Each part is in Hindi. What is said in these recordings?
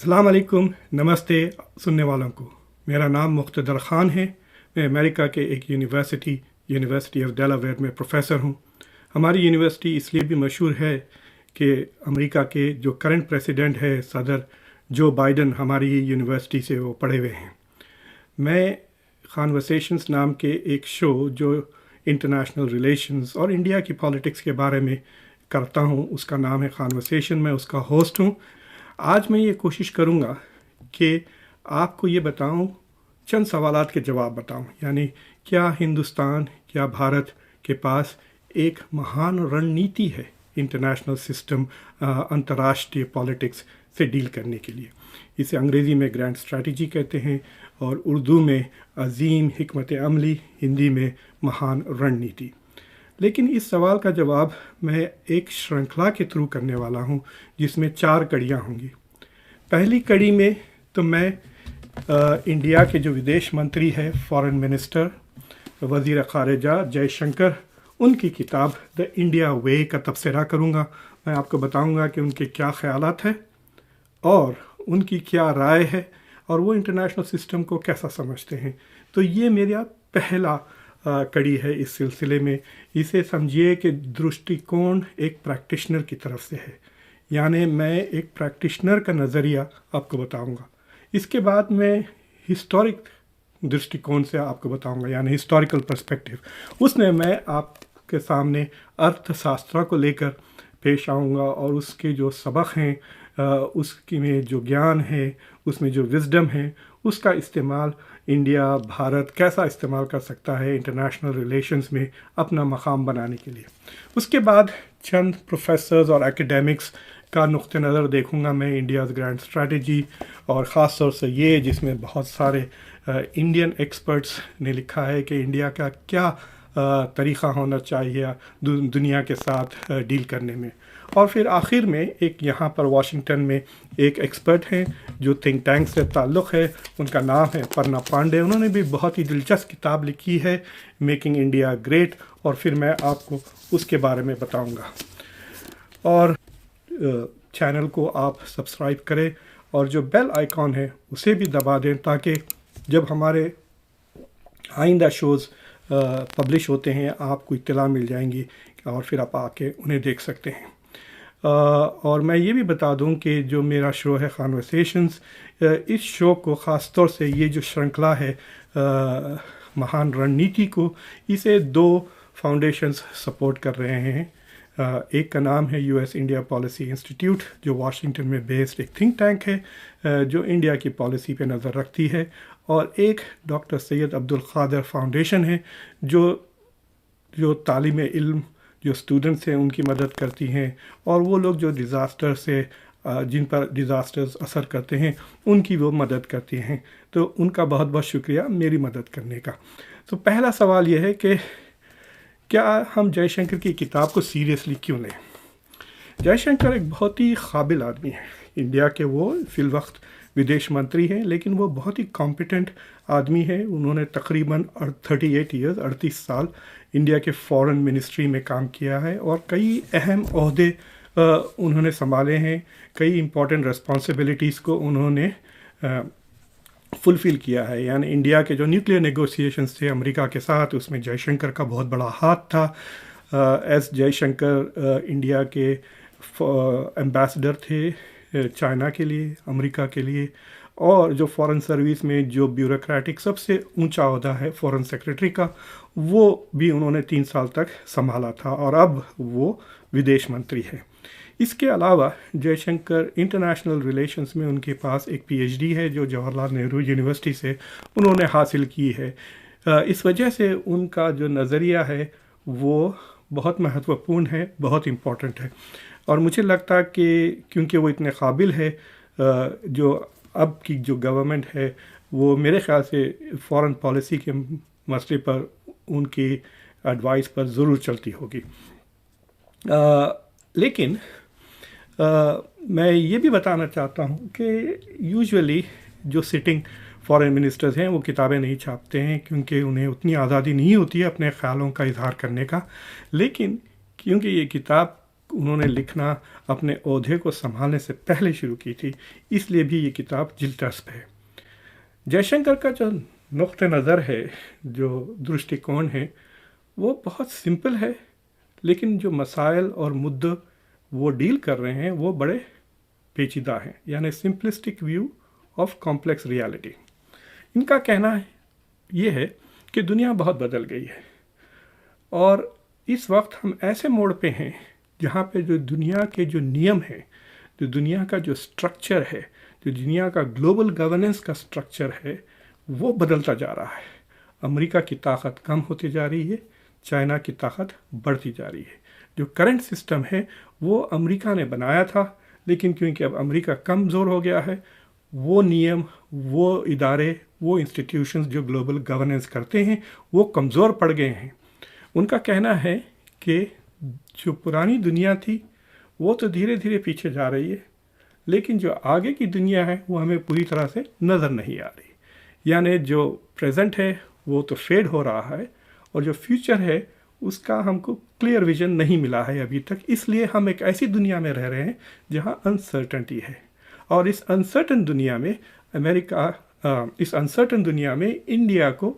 अस्सलाम वालेकुम, नमस्ते सुनने वालों को। मेरा नाम मुख्तदर ख़ान है। मैं अमेरिका के एक यूनिवर्सिटी ऑफ डेलावेयर में प्रोफेसर हूँ। हमारी यूनिवर्सिटी इसलिए भी मशहूर है कि अमेरिका के जो करंट प्रेसिडेंट है सदर जो बाइडन हमारी यूनिवर्सिटी से वो पढ़े हुए हैं। मैं कॉन्वर्सेशंस नाम के एक शो जो इंटरनेशनल रिलेशंस और इंडिया की पॉलिटिक्स के बारे में करता हूँ, उसका नाम है कॉन्वर्सेशन। मैं उसका होस्ट हूँ। आज मैं ये कोशिश करूँगा कि आपको ये बताऊँ, चंद सवालात के जवाब बताऊँ, यानी क्या हिंदुस्तान, क्या भारत के पास एक महान रणनीति है इंटरनेशनल सिस्टम, अंतर्राष्ट्रीय पॉलिटिक्स से डील करने के लिए। इसे अंग्रेज़ी में ग्रैंड स्ट्रैटेजी कहते हैं और उर्दू में अजीम हिकमत अमली, हिंदी में महान रणनीति। लेकिन इस सवाल का जवाब मैं एक श्रृंखला के थ्रू करने वाला हूँ जिसमें 4 कड़ियाँ होंगी। पहली कड़ी में तो मैं इंडिया के जो विदेश मंत्री है, फॉरेन मिनिस्टर, वज़ीर ख़ारिजा जयशंकर, उनकी किताब द इंडिया वे का तबसरा करूँगा। मैं आपको बताऊँगा कि उनके क्या ख़यालात हैं और उनकी क्या राय है और वो इंटरनेशनल सिस्टम को कैसा समझते हैं। तो ये मेरा पहला कड़ी है इस सिलसिले में। इसे समझिए कि दृष्टिकोण एक प्रैक्टिशनर की तरफ से है, यानी मैं एक प्रैक्टिशनर का नज़रिया आपको बताऊंगा। इसके बाद मैं हिस्टोरिक दृष्टिकोण से आपको बताऊंगा, यानी हिस्टोरिकल पर्सपेक्टिव। उसमें मैं आपके सामने अर्थशास्त्र को लेकर पेश आऊँगा और उसके जो सबक हैं, उसकी में जो ज्ञान है, उसमें जो विजडम है, उसका इस्तेमाल इंडिया, भारत कैसा इस्तेमाल कर सकता है इंटरनेशनल रिलेशंस में अपना मकाम बनाने के लिए। उसके बाद चंद प्रोफेसर्स और एकेडमिक्स का नुक्ते नज़र देखूंगा मैं इंडियाज़ ग्रैंड स्ट्रैटेजी, और ख़ास तौर से ये जिसमें बहुत सारे इंडियन एक्सपर्ट्स ने लिखा है कि इंडिया का क्या तरीक़ा होना चाहिए दुनिया के साथ डील करने में। और फिर आखिर में एक यहाँ पर वाशिंगटन में एक एक्सपर्ट हैं जो थिंक टैंक से ताल्लुक़ है, उनका नाम है पर्ना पांडे। उन्होंने भी बहुत ही दिलचस्प किताब लिखी है, मेकिंग इंडिया ग्रेट, और फिर मैं आपको उसके बारे में बताऊंगा। और चैनल को आप सब्सक्राइब करें और जो बेल आइकॉन है उसे भी दबा दें ताकि जब हमारे आइंदा शोज़ पब्लिश होते हैं आपको इत्तला मिल जाएंगी और फिर आप आके उन्हें देख सकते हैं। और मैं ये भी बता दूं कि जो मेरा शो है कॉन्वर्सेशंस, इस शो को ख़ास तौर से ये जो श्रृंखला है महान रणनीति को, इसे 2 फाउंडेशंस सपोर्ट कर रहे हैं। एक का नाम है यूएस इंडिया पॉलिसी इंस्टीट्यूट जो वाशिंगटन में बेस्ड एक थिंक टैंक है जो इंडिया की पॉलिसी पे नज़र रखती है, और एक डॉक्टर सैयद अब्दुल क़ादिर फाउंडेशन है जो तालीम इल्म, जो स्टूडेंट्स हैं उनकी मदद करती हैं, और वो लोग जो डिज़ास्टर से जिन पर डिज़ास्टर्स असर करते हैं उनकी वो मदद करती हैं। तो उनका बहुत बहुत शुक्रिया मेरी मदद करने का। तो पहला सवाल ये है कि क्या हम जयशंकर की किताब को सीरियसली क्यों लें। जयशंकर एक बहुत ही काबिल आदमी है। इंडिया के वो फिल वक्त विदेश मंत्री हैं, लेकिन वो बहुत ही कॉम्पिटेंट आदमी है। उन्होंने तकरीबन 38 साल इंडिया के फॉरेन मिनिस्ट्री में काम किया है और कई अहम ओहदे उन्होंने संभाले हैं। कई इम्पोर्टेंट रिस्पॉन्सिबिलिटीज़ को उन्होंने फुलफ़िल किया है। यानी इंडिया के जो न्यूक्लियर नेगोशिएशंस थे अमेरिका के साथ, उसमें जयशंकर का बहुत बड़ा हाथ था। एस जयशंकर इंडिया के एम्बेसडर थे चाइना के लिए, अमेरिका के लिए, और जो फॉरेन सर्विस में जो ब्यूरोक्रेटिक सबसे ऊंचा ओहदा है फॉरेन सेक्रेटरी का, वो भी उन्होंने 3 साल तक संभाला था और अब वो विदेश मंत्री है। इसके अलावा जयशंकर इंटरनेशनल रिलेशंस में उनके पास एक पीएचडी है जो जवाहरलाल नेहरू यूनिवर्सिटी से उन्होंने हासिल की है। इस वजह से उनका जो नज़रिया है वो बहुत महत्वपूर्ण है, बहुत इम्पोर्टेंट है। और मुझे लगता कि क्योंकि वो इतने काबिल है, जो अब की जो गवर्नमेंट है वो मेरे ख़्याल से फॉरेन पॉलिसी के मसले पर उनकी एडवाइस पर ज़रूर चलती होगी। लेकिन मैं ये भी बताना चाहता हूँ कि यूजुअली जो सिटिंग फॉरेन मिनिस्टर्स हैं वो किताबें नहीं छापते हैं क्योंकि उन्हें उतनी आज़ादी नहीं होती है अपने ख़्यालों का इजहार करने का। लेकिन क्योंकि ये किताब उन्होंने लिखना अपने ओहदे को संभालने से पहले शुरू की थी, इसलिए भी ये किताब दिलचस्प है। जयशंकर का जो नुक्ते नज़र है, जो दृष्टिकोण है, वो बहुत सिंपल है, लेकिन जो मसाइल और मुद्दे वो डील कर रहे हैं वो बड़े पेचीदा हैं, यानी simplistic view of complex reality. इनका कहना ये है कि दुनिया बहुत बदल गई है और इस वक्त हम ऐसे मोड़ पे हैं जहाँ पे जो दुनिया के जो नियम हैं, जो दुनिया का जो स्ट्रक्चर है, जो दुनिया का ग्लोबल गवर्नेंस का स्ट्रक्चर है, वो बदलता जा रहा है। अमेरिका की ताकत कम होती जा रही है, चाइना की ताकत बढ़ती जा रही है। जो करंट सिस्टम है वो अमेरिका ने बनाया था, लेकिन क्योंकि अब अमेरिका कमज़ोर हो गया है, वो नियम, वो इदारे, वो इंस्टीट्यूशंस जो ग्लोबल गवर्नेंस करते हैं वो कमज़ोर पड़ गए हैं। उनका कहना है कि जो पुरानी दुनिया थी वो तो धीरे धीरे पीछे जा रही है, लेकिन जो आगे की दुनिया है वो हमें पूरी तरह से नज़र नहीं आ रही। यानी जो प्रेजेंट है वो तो फेड हो रहा है और जो फ्यूचर है उसका हमको क्लियर विजन नहीं मिला है अभी तक। इसलिए हम एक ऐसी दुनिया में रह रहे हैं जहां अनसर्टेनिटी है, और इस अनसर्टन दुनिया में इस अनसर्टन दुनिया में इंडिया को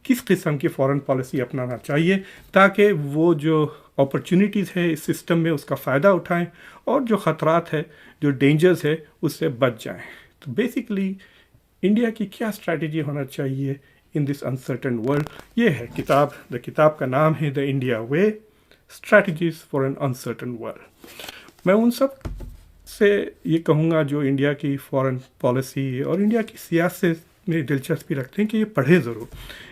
किस किस्म की फॉरेन पॉलिसी अपनाना चाहिए ताकि वो जो अपॉर्चुनिटीज़ है इस सिस्टम में उसका फ़ायदा उठाएं और जो ख़तरात है, जो डेंजर्स है, उससे बच जाएं। तो बेसिकली इंडिया की क्या स्ट्रैटेजी होना चाहिए इन दिस अनसर्टन वर्ल्ड, ये है किताब। किताब का नाम है the India way, strategies for an uncertain world. मैं उन सब से ये कहूँगा जो इंडिया की फॉरेन पॉलिसी और इंडिया की सियासत में दिलचस्पी रखते हैं कि ये पढ़ें ज़रूर।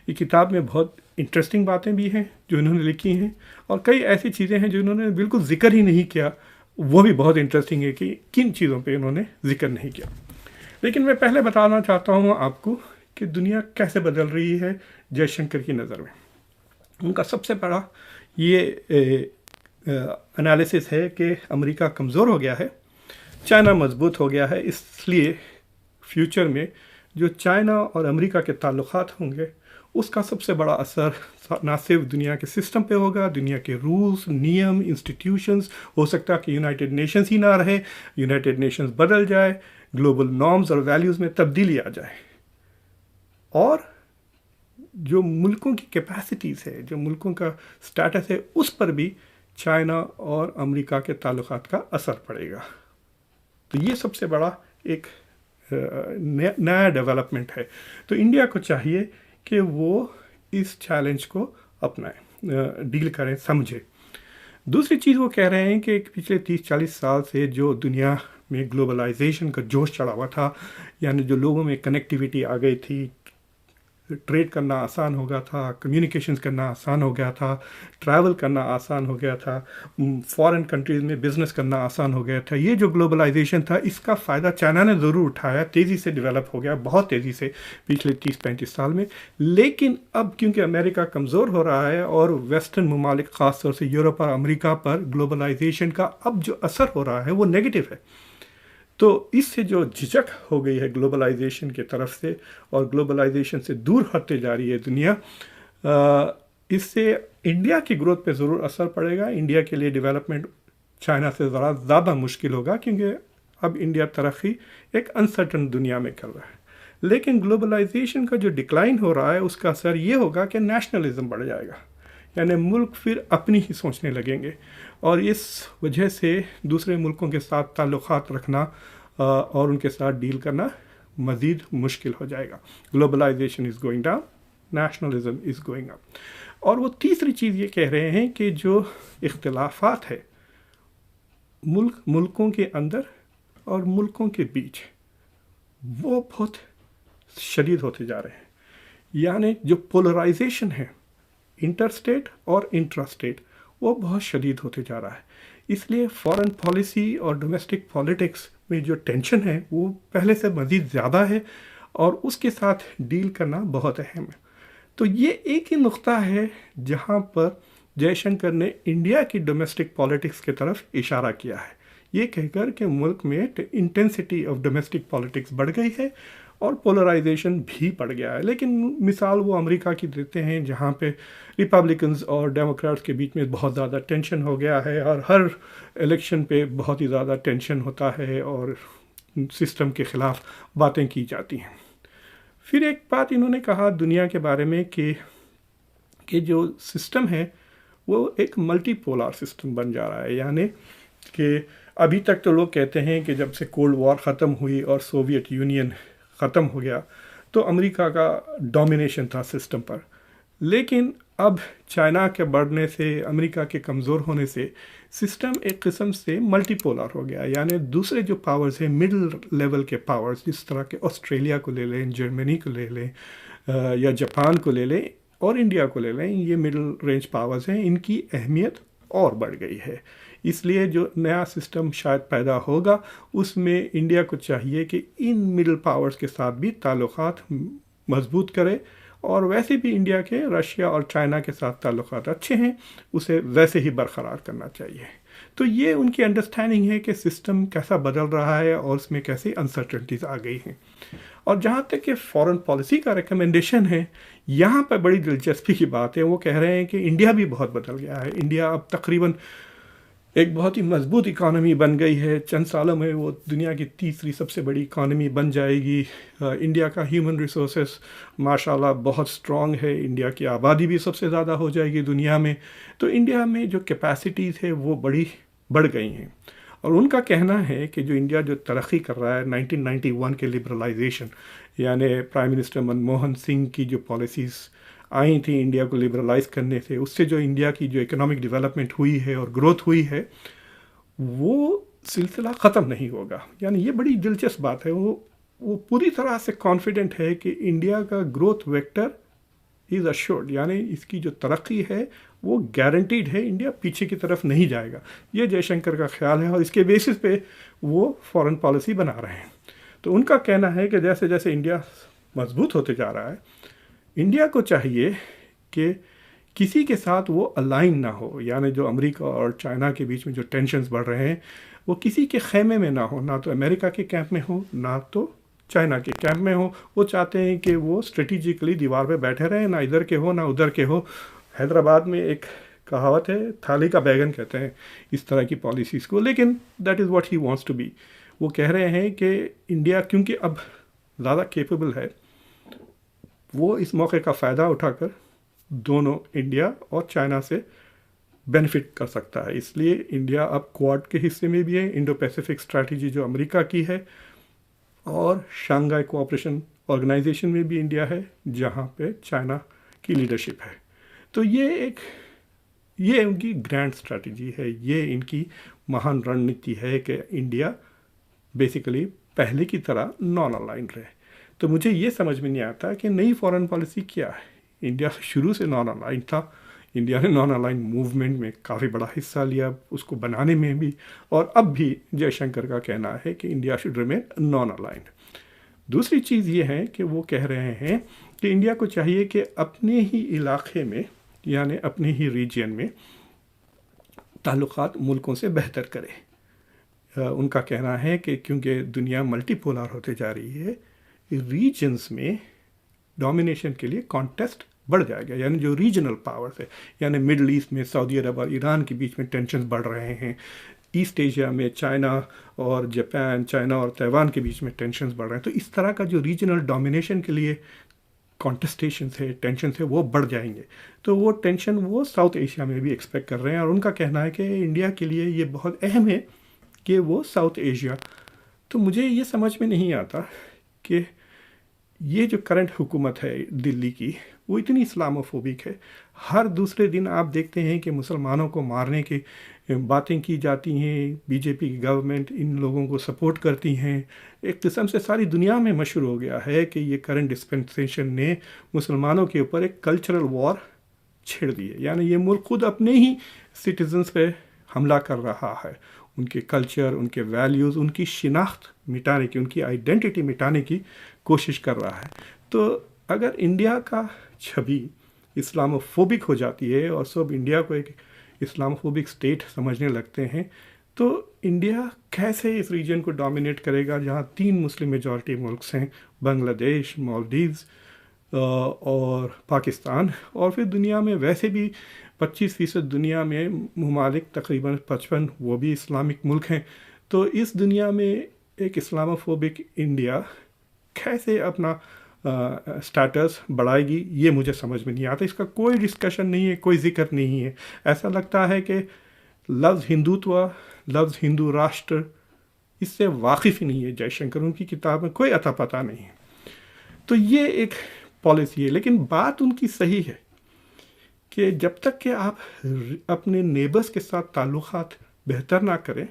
ये किताब में बहुत इंटरेस्टिंग बातें भी हैं जो इन्होंने लिखी हैं, और कई ऐसी चीज़ें हैं जो इन्होंने बिल्कुल जिक्र ही नहीं किया, वो भी बहुत इंटरेस्टिंग है कि किन चीज़ों पे इन्होंने जिक्र नहीं किया। लेकिन मैं पहले बताना चाहता हूँ आपको कि दुनिया कैसे बदल रही है जयशंकर की नज़र में। उनका सबसे बड़ा ये एनालिसिस है कि अमेरिका कमज़ोर हो गया है, चाइना मजबूत हो गया है, इसलिए फ्यूचर में जो चाइना और अमेरिका के ताल्लुकात होंगे उसका सबसे बड़ा असर ना सिर्फ दुनिया के सिस्टम पे होगा, दुनिया के रूल्स, नियम, इंस्टीट्यूशंस, हो सकता है कि यूनाइटेड नेशंस ही ना रहे, यूनाइटेड नेशंस बदल जाए, ग्लोबल नॉर्म्स और वैल्यूज़ में तब्दीली आ जाए, और जो मुल्कों की कैपेसिटीज़ है, जो मुल्कों का स्टेटस है, उस पर भी चाइना और अमेरिका के ताल्लुकात का असर पड़ेगा। तो ये सबसे बड़ा एक नया डेवलपमेंट है। तो इंडिया को चाहिए कि वो इस चैलेंज को अपनाए, डील करें, समझे। दूसरी चीज़ वो कह रहे हैं कि पिछले 30-40 साल से जो दुनिया में ग्लोबलाइजेशन का जोश चढ़ा हुआ था, यानी जो लोगों में कनेक्टिविटी आ गई थी, ट्रेड करना आसान हो गया था, कम्युनिकेशंस करना आसान हो गया था, ट्रैवल करना आसान हो गया था, फॉरेन कंट्रीज़ में बिज़नेस करना आसान हो गया था। ये जो ग्लोबलाइजेशन था इसका फ़ायदा चाइना ने ज़रूर उठाया, तेज़ी से डेवलप हो गया, बहुत तेज़ी से पिछले 30-35 साल में। लेकिन अब क्योंकि अमेरिका कमज़ोर हो रहा है और वेस्टर्न ममालिक ख़ास तौर से यूरोप और अमेरिका पर ग्लोबलाइजेशन का अब जो असर हो रहा है वो नेगेटिव है। तो इससे जो झिझक हो गई है ग्लोबलाइजेशन की तरफ से और ग्लोबलाइजेशन से दूर हटते जा रही है दुनिया, इससे इंडिया की ग्रोथ पे ज़रूर असर पड़ेगा। इंडिया के लिए डेवलपमेंट चाइना से ज़रा ज़्यादा मुश्किल होगा क्योंकि अब इंडिया तरक्की एक अनसर्टन दुनिया में कर रहा है। लेकिन ग्लोबलाइजेशन का जो डिक्लाइन हो रहा है उसका असर ये होगा कि नेशनलिज्म बढ़ जाएगा, यानी मुल्क फिर अपनी ही सोचने लगेंगे, और इस वजह से दूसरे मुल्कों के साथ ताल्लुक़ात रखना और उनके साथ डील करना मज़ीद मुश्किल हो जाएगा। Globalisation is going down, nationalism is going up. और वो तीसरी चीज़ ये कह रहे हैं कि जो इख्तिलाफ़ात है मुल्कों के अंदर और मुल्कों के बीच, वो बहुत शदीद होते जा रहे हैं। यानी जो पोलराइजेशन है इंटरस्टेट और इंट्रास्टेट, वो बहुत शदीद होते जा रहा है। इसलिए फॉरेन पॉलिसी और डोमेस्टिक पॉलिटिक्स में जो टेंशन है वो पहले से मज़ीद ज़्यादा है और उसके साथ डील करना बहुत अहम है। तो ये एक ही नुक्ता है जहाँ पर जयशंकर ने इंडिया की डोमेस्टिक पॉलिटिक्स की तरफ इशारा किया है, ये कहकर कि मुल्क में इंटेंसिटी ऑफ डोमेस्टिक पॉलिटिक्स बढ़ गई है और पोलराइजेशन भी बढ़ गया है। लेकिन मिसाल वो अमेरिका की देते हैं जहाँ पे रिपब्लिकन्स और डेमोक्रेट्स के बीच में बहुत ज़्यादा टेंशन हो गया है और हर इलेक्शन पे बहुत ही ज़्यादा टेंशन होता है और सिस्टम के ख़िलाफ़ बातें की जाती हैं। फिर एक बात इन्होंने कहा दुनिया के बारे में कि जो सिस्टम है वो एक मल्टीपोलर सिस्टम बन जा रहा है। यानी कि अभी तक तो लोग कहते हैं कि जब से कोल्ड वॉर ख़त्म हुई और सोवियत यूनियन ख़त्म हो गया तो अमेरिका का डोमिनेशन था सिस्टम पर, लेकिन अब चाइना के बढ़ने से, अमेरिका के कमज़ोर होने से सिस्टम एक किस्म से मल्टीपोलर हो गया। यानी दूसरे जो पावर्स हैं, मिडिल लेवल के पावर्स, जिस तरह के ऑस्ट्रेलिया को ले लें, जर्मनी को ले लें या जापान को ले लें और इंडिया को ले लें, ये मिडिल रेंज पावर्स हैं, इनकी अहमियत और बढ़ गई है। इसलिए जो नया सिस्टम शायद पैदा होगा उसमें इंडिया को चाहिए कि इन मिडिल पावर्स के साथ भी ताल्लुकात मजबूत करे, और वैसे भी इंडिया के रशिया और चाइना के साथ ताल्लुकात अच्छे हैं, उसे वैसे ही बरकरार करना चाहिए। तो ये उनकी अंडरस्टैंडिंग है कि सिस्टम कैसा बदल रहा है और उसमें कैसी अनसर्टेनिटीज़ आ गई हैं। और जहाँ तक कि फॉरेन पॉलिसी का रिकमेंडेशन है, यहाँ पर बड़ी दिलचस्पी की बात है। वो कह रहे हैं कि इंडिया भी बहुत बदल गया है। इंडिया अब तकरीबन एक बहुत ही मजबूत इकानमी बन गई है। चंद सालों में वो दुनिया की तीसरी सबसे बड़ी इकानमी बन जाएगी। इंडिया का ह्यूमन रिसोर्सेस माशाल्लाह बहुत स्ट्रॉन्ग है। इंडिया की आबादी भी सबसे ज़्यादा हो जाएगी दुनिया में। तो इंडिया में जो कैपेसिटीज़ है वो बढ़ गई हैं। और उनका कहना है कि जो इंडिया जो तरक्की कर रहा है, 1991 के लिबरलाइजेशन, यानी प्राइम मिनिस्टर मनमोहन सिंह की जो पॉलिसीज़ आई थी इंडिया को लिबरलाइज करने से, उससे जो इंडिया की जो इकोनॉमिक डेवलपमेंट हुई है और ग्रोथ हुई है, वो सिलसिला ख़त्म नहीं होगा। यानी ये बड़ी दिलचस्प बात है। वो पूरी तरह से कॉन्फिडेंट है कि इंडिया का ग्रोथ वेक्टर इज़ अश्योर्ड, यानी इसकी जो तरक्की है वो गारंटीड है, इंडिया पीछे की तरफ नहीं जाएगा। ये जयशंकर का ख्याल है और इसके बेसिस पे वो फॉरेन पॉलिसी बना रहे हैं। तो उनका कहना है कि जैसे जैसे इंडिया मजबूत होते जा रहा है, इंडिया को चाहिए कि किसी के साथ वो अलाइन ना हो। यानी जो अमेरिका और चाइना के बीच में जो टेंशन्स बढ़ रहे हैं वो किसी के खेमे में ना हो, ना तो अमेरिका के कैंप में हो ना तो चाइना के कैंप में हो। वो चाहते हैं कि वो स्ट्रेटिजिकली दीवार पे बैठे रहें, ना इधर के हो ना उधर के हो। हैदराबाद में एक कहावत है, थाली का बैगन कहते हैं इस तरह की पॉलिसीज़ को, लेकिन that is what he wants to be. वो कह रहे हैं कि इंडिया क्योंकि अब ज़्यादा कैपेबल है, वो इस मौके का फ़ायदा उठाकर दोनों इंडिया और चाइना से बेनिफिट कर सकता है। इसलिए इंडिया अब क्वाड के हिस्से में भी है, इंडो पैसिफिक स्ट्रैटेजी जो अमेरिका की है, और शंघाई कोऑपरेशन ऑर्गेनाइजेशन में भी इंडिया है जहाँ पे चाइना की लीडरशिप है। तो ये उनकी ग्रैंड स्ट्रैटेजी है, ये इनकी महान रणनीति है कि इंडिया बेसिकली पहले की तरह नॉन अलाइंड रहे। तो मुझे ये समझ में नहीं आता कि नई फॉरेन पॉलिसी क्या है। इंडिया शुरू से नॉन अलाइंड था, इंडिया ने नॉन अलाइंड मूवमेंट में काफ़ी बड़ा हिस्सा लिया, उसको बनाने में भी, और अब भी जयशंकर का कहना है कि India should remain non aligned. दूसरी चीज़ ये है कि वो कह रहे हैं कि इंडिया को चाहिए कि अपने ही इलाके में, यानी अपने ही रीजन में ताल्लुकात मुल्कों से बेहतर करे। उनका कहना है कि क्योंकि दुनिया मल्टीपोलर होते जा रही है, रीजन्स में डोमिनेशन के लिए कॉन्टेस्ट बढ़ जाएगा। यानी जो रीजनल पावर्स है, यानी मिडल ईस्ट में सऊदी अरब और ईरान के बीच में टेंशन बढ़ रहे हैं, ईस्ट एशिया में चाइना और जापान, चाइना और ताइवान के बीच में टेंशन बढ़ रहे हैं। तो इस तरह का जो रीजनल डोमिनेशन के लिए कॉन्टेस्टेशन है, टेंशन है, वो बढ़ जाएंगे। तो वो टेंशन वो साउथ एशिया में भी एक्सपेक्ट कर रहे हैं, और उनका कहना है कि इंडिया के लिए ये बहुत अहम है कि वो साउथ एशिया। तो मुझे ये समझ में नहीं आता कि ये जो करंट हुकूमत है दिल्ली की, वो इतनी इस्लामोफोबिक है। हर दूसरे दिन आप देखते हैं कि मुसलमानों को मारने की बातें की जाती हैं, बीजेपी की गवर्नमेंट इन लोगों को सपोर्ट करती हैं। एक किस्म से सारी दुनिया में मशहूर हो गया है कि ये करंट डिस्पेंसेशन ने मुसलमानों के ऊपर एक कल्चरल वॉर छेड़ दी है। यानी ये मुल्क खुद अपने ही सिटीजन्स पे हमला कर रहा है, उनके कल्चर, उनके वैल्यूज़, उनकी शिनाख्त मिटाने की, उनकी आइडेंटिटी मिटाने की कोशिश कर रहा है। तो अगर इंडिया का छवि इस्लामोफोबिक हो जाती है और सब इंडिया को एक इस्लामोफोबिक स्टेट समझने लगते हैं, तो इंडिया कैसे इस रीजन को डोमिनेट करेगा जहाँ 3 मुस्लिम मेजॉरिटी मुल्क हैं, बांग्लादेश, मालदीव्स और पाकिस्तान, और फिर दुनिया में वैसे भी 25% दुनिया में ममालिक तकरीबन 55 वो भी इस्लामिक मुल्क हैं। तो इस दुनिया में एक इस्लामोफोबिक इंडिया कैसे अपना स्टेटस बढ़ाएगी, ये मुझे समझ में नहीं आता। इसका कोई डिस्कशन नहीं है, कोई जिक्र नहीं है। ऐसा लगता है कि लफ्ज़ हिंदुत्व, लफ्ज़ हिंदू राष्ट्र, इससे वाकिफ़ ही नहीं है जयशंकर। उनकी किताब में कोई अता पता नहीं है। तो ये एक पॉलिसी है, लेकिन बात उनकी सही है कि जब तक कि आप अपने नेबर्स के साथ ताल्लुक़ात बेहतर ना करें,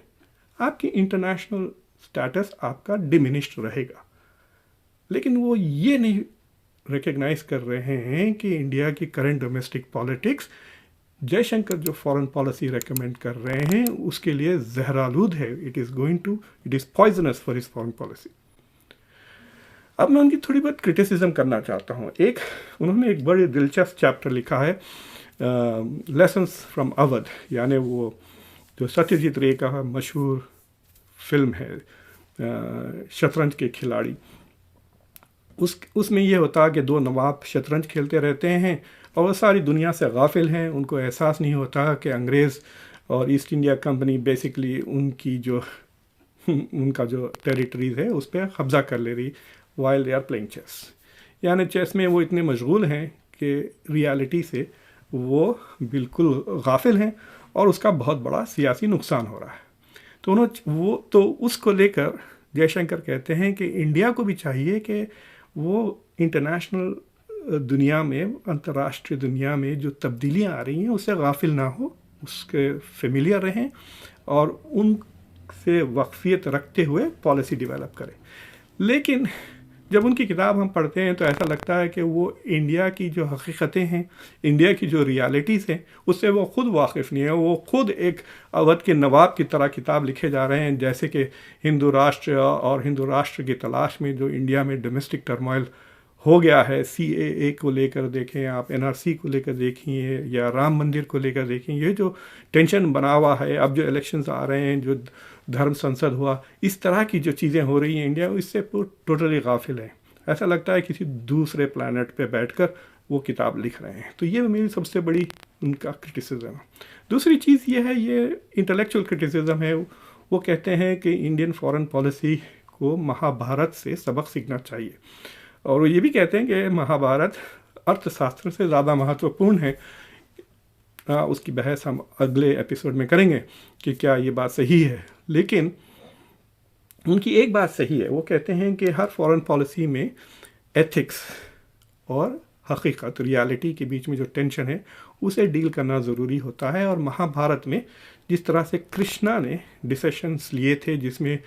आपकी इंटरनेशनल स्टेटस आपका डिमिनिश्ड रहेगा। लेकिन वो ये नहीं रिकग्नाइज़ कर रहे हैं कि इंडिया की करंट डोमेस्टिक पॉलिटिक्स, जयशंकर जो फॉरेन पॉलिसी रेकमेंड कर रहे हैं उसके लिए जहरालूद है। It is poisonous for his foreign policy. अब मैं उनकी थोड़ी बहुत क्रिटिसिज्म करना चाहता हूँ। उन्होंने एक बड़े दिलचस्प चैप्टर लिखा है, लेसन्स फ्रॉम अवध, यानी वो जो सत्यजीत रे का मशहूर फिल्म है शतरंज के खिलाड़ी। उसमें ये होता है कि 2 नवाब शतरंज खेलते रहते हैं और वो सारी दुनिया से गाफिल हैं। उनको एहसास नहीं होता कि अंग्रेज़ और ईस्ट इंडिया कंपनी बेसिकली उनका जो टेरिटरीज़ है उस पर कब्ज़ा कर ले रही while they are playing chess. यानी चेस में वो इतने मशगूल हैं कि रियलिटी से वो बिल्कुल गाफिल हैं और उसका बहुत बड़ा सियासी नुकसान हो रहा है। तो उसको लेकर जयशंकर कहते हैं कि इंडिया को भी चाहिए कि वो इंटरनेशनल दुनिया में, अंतर्राष्ट्रीय दुनिया में जो तब्दीलियां आ रही हैं उससे गाफिल ना हो, उसके फेमिलियर रहें और उनसे वक्फियत रखते हुए पॉलिसी डेवलप करें। लेकिन जब उनकी किताब हम पढ़ते हैं तो ऐसा लगता है कि वो इंडिया की जो हकीकतें हैं, इंडिया की जो रियलिटीज़ हैं, उससे वो ख़ुद वाकिफ़ नहीं है। वो ख़ुद एक अवध के नवाब की तरह किताब लिखे जा रहे हैं, जैसे कि हिंदू राष्ट्र और हिंदू राष्ट्र की तलाश में जो इंडिया में डोमेस्टिक टर्मोइल हो गया है, CAA को लेकर देखें आप, NRC को लेकर देखिए या राम मंदिर को लेकर देखें, ये जो टेंशन बना हुआ है, अब जो इलेक्शंस आ रहे हैं, जो धर्म संसद हुआ, इस तरह की जो चीज़ें हो रही हैं इंडिया, इससे टोटली गाफिल है। ऐसा लगता है किसी दूसरे प्लानट पे बैठकर वो किताब लिख रहे हैं। तो ये मेरी सबसे बड़ी उनका क्रिटिसिज्म है। दूसरी चीज़ ये है, ये इंटेलेक्चुअल क्रिटिसिज्म है। वो कहते हैं कि इंडियन फॉरेन पॉलिसी को महाभारत से सबक सीखना चाहिए, और वो ये भी कहते हैं कि महाभारत अर्थशास्त्र से ज़्यादा महत्वपूर्ण है। उसकी बहस हम अगले एपिसोड में करेंगे कि क्या ये बात सही है। लेकिन उनकी एक बात सही है, वो कहते हैं कि हर फॉरेन पॉलिसी में एथिक्स और हकीकत, रियलिटी के बीच में जो टेंशन है उसे डील करना ज़रूरी होता है। और महाभारत में जिस तरह से कृष्णा ने डिसीशंस लिए थे, जिसमें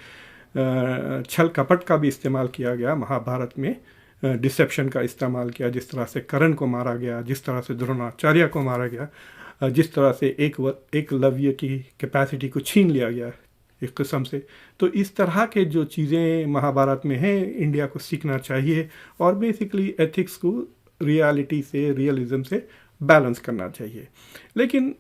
छल कपट का भी इस्तेमाल किया गया, महाभारत में डिसेप्शन का इस्तेमाल किया, जिस तरह से कर्ण को मारा गया, जिस तरह से द्रोणाचार्य को मारा गया, जिस तरह से एकलव्य की कैपेसिटी को छीन लिया गया एक किस्म से। तो इस तरह के जो चीज़ें महाभारत में हैं, इंडिया को सीखना चाहिए और बेसिकली एथिक्स को रियलिटी से, रियलिज्म से बैलेंस करना चाहिए। लेकिन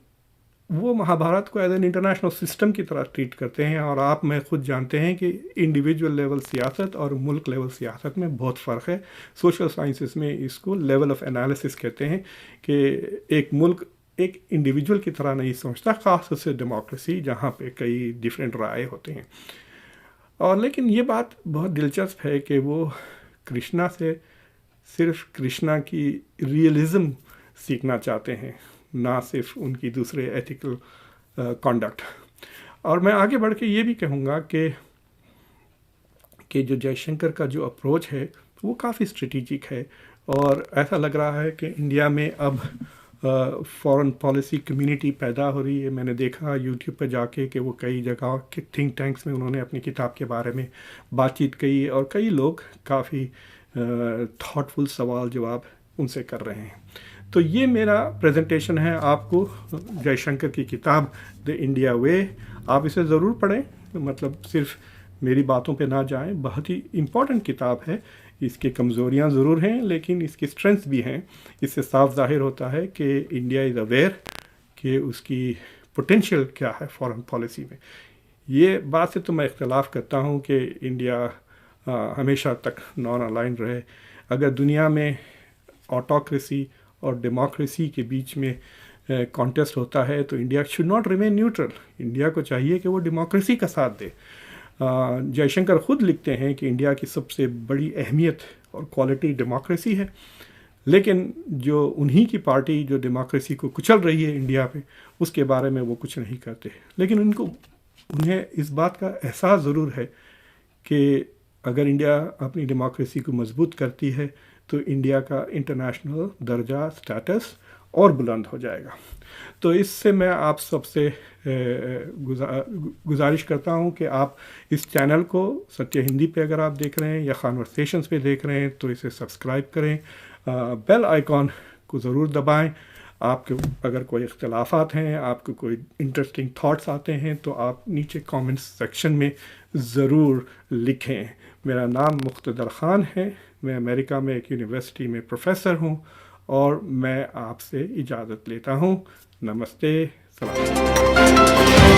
वो महाभारत को एज एन इंटरनेशनल सिस्टम की तरह ट्रीट करते हैं, और आप मैं खुद जानते हैं कि इंडिविजुअल लेवल सियासत और मुल्क लेवल सियासत में बहुत फ़र्क है। सोशल साइंसेस में इसको लेवल ऑफ एनालिसिस कहते हैं कि एक मुल्क एक इंडिविजुअल की तरह नहीं सोचता, ख़ास तौर से डेमोक्रेसी जहाँ पे कई डिफरेंट राय होते हैं। और लेकिन ये बात बहुत दिलचस्प है कि वो कृष्णा से सिर्फ कृष्णा की रियलिज़म सीखना चाहते हैं, ना सिर्फ उनकी दूसरे एथिकल कॉन्डक्ट। और मैं आगे बढ़ के ये भी कहूँगा कि जो जयशंकर का जो अप्रोच है वो काफ़ी स्ट्रेटिजिक है, और ऐसा लग रहा है कि इंडिया में अब फॉरेन पॉलिसी कम्युनिटी पैदा हो रही है। मैंने देखा यूट्यूब पर जाके कि वो कई जगह के थिंक टैंक्स में उन्होंने अपनी किताब के बारे में बातचीत की, और कई लोग काफ़ी थॉटफुल सवाल जवाब उनसे कर रहे हैं। तो ये मेरा प्रेजेंटेशन है आपको जयशंकर की किताब द इंडिया वे। आप इसे ज़रूर पढ़ें, मतलब सिर्फ मेरी बातों पे ना जाएं। बहुत ही इम्पॉर्टेंट किताब है। इसकी कमज़ोरियाँ ज़रूर हैं लेकिन इसकी स्ट्रेंथ्स भी हैं। इससे साफ जाहिर होता है कि इंडिया इज़ अवेयर कि उसकी पोटेंशियल क्या है फॉरेन पॉलिसी में। ये बात से तो मैं इख्तलाफ करता हूँ कि इंडिया हमेशा तक नॉन अलाइन रहे। अगर दुनिया में ऑटोक्रेसी और डेमोक्रेसी के बीच में कॉन्टेस्ट होता है तो India should not remain neutral. India को चाहिए कि वो डेमोक्रेसी का साथ दे। जयशंकर खुद लिखते हैं कि इंडिया की सबसे बड़ी अहमियत और क्वालिटी डेमोक्रेसी है, लेकिन जो उन्हीं की पार्टी जो डेमोक्रेसी को कुचल रही है इंडिया पे, उसके बारे में वो कुछ नहीं करते। लेकिन उन्हें इस बात का एहसास ज़रूर है कि अगर इंडिया अपनी डेमोक्रेसी को मजबूत करती है तो इंडिया का इंटरनेशनल दर्जा स्टेटस और बुलंद हो जाएगा। तो इससे मैं आप सबसे गुजारिश करता हूँ कि आप इस चैनल को सत्य हिंदी पे अगर आप देख रहे हैं या कॉन्वर्सेशंस पे देख रहे हैं तो इसे सब्सक्राइब करें, बेल आइकॉन को ज़रूर दबाएं। आपके अगर कोई इख्तलाफात हैं, आपको कोई इंटरेस्टिंग थॉट्स आते हैं तो आप नीचे कमेंट्स सेक्शन में ज़रूर लिखें। मेरा नाम मुख्तदर ख़ान है, मैं अमेरिका में एक यूनिवर्सिटी में प्रोफेसर हूँ और मैं आपसे इजाज़त लेता हूँ। नमस्ते, सलाम।